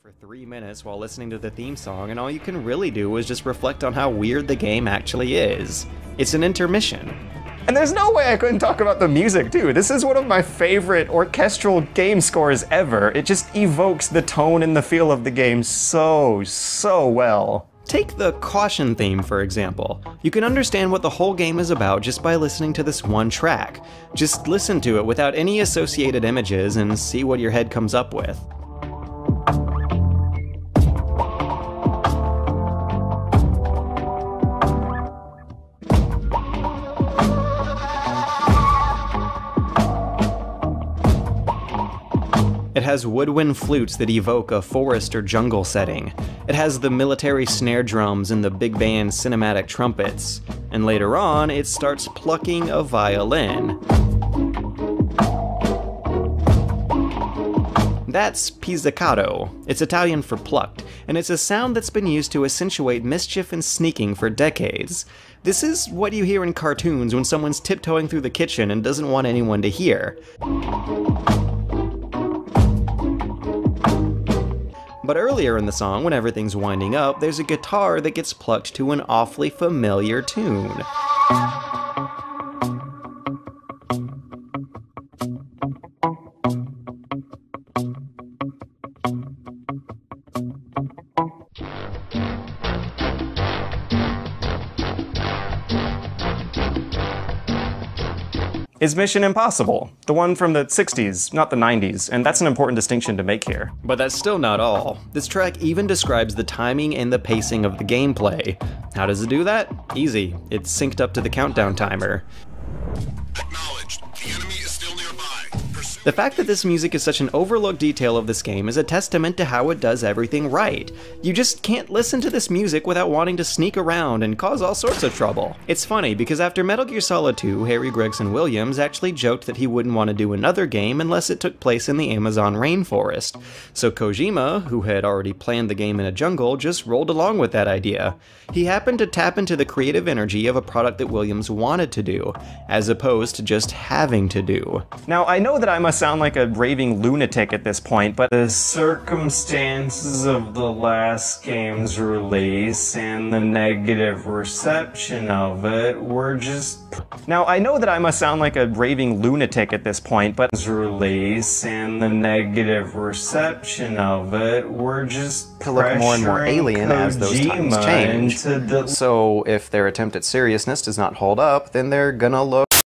For 3 minutes while listening to the theme song, and all you can really do is just reflect on how weird the game actually is. It's an intermission. And there's no way I couldn't talk about the music too. This is one of my favorite orchestral game scores ever. It just evokes the tone and the feel of the game so well. Take the Caution theme, for example. You can understand what the whole game is about just by listening to this one track. Just listen to it without any associated images and see what your head comes up with. It has woodwind flutes that evoke a forest or jungle setting. It has the military snare drums and the big band cinematic trumpets. And later on, it starts plucking a violin. That's pizzicato. It's Italian for plucked, and it's a sound that's been used to accentuate mischief and sneaking for decades. This is what you hear in cartoons when someone's tiptoeing through the kitchen and doesn't want anyone to hear. But earlier in the song, when everything's winding up, there's a guitar that gets plucked to an awfully familiar tune. Is Mission Impossible, the one from the 60s, not the 90s, and that's an important distinction to make here. But that's still not all. This track even describes the timing and the pacing of the gameplay. How does it do that? Easy. It's synced up to the countdown timer. Acknowledged. The enemy is still nearby. The fact that this music is such an overlooked detail of this game is a testament to how it does everything right. You just can't listen to this music without wanting to sneak around and cause all sorts of trouble. It's funny, because after Metal Gear Solid 2, Harry Gregson Williams actually joked that he wouldn't want to do another game unless it took place in the Amazon rainforest. So Kojima, who had already planned the game in a jungle, just rolled along with that idea. He happened to tap into the creative energy of a product that Williams wanted to do, as opposed to just having to do. Now, I know that I must sound like a raving lunatic at this point, but the circumstances of the last game's release and the negative reception of it were just... Now, I know that I must sound like a raving lunatic at this point, but release and the negative reception of it were just to look more and more alien as those times change. So if their attempt at seriousness does not hold up, then they're gonna look